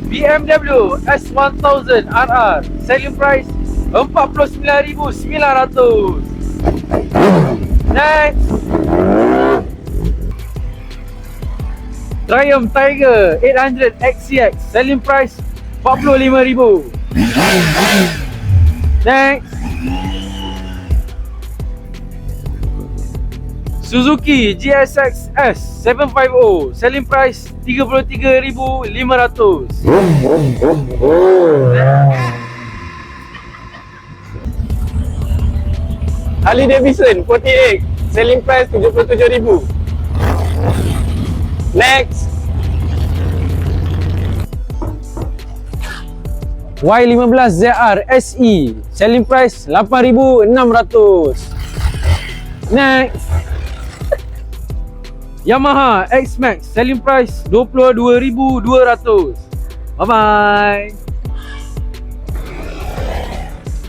BMW S1000 RR, selling price 49,900. Next, Triumph Tiger 800 XCX, selling price 45,000. Next, Suzuki GSX S 750, selling price 33,500. Harley Davidson 48, selling price 77,000. Next, Y15 ZR SE, selling price 8,600. Next, Yamaha X-Max, selling price 22,200. Bye bye.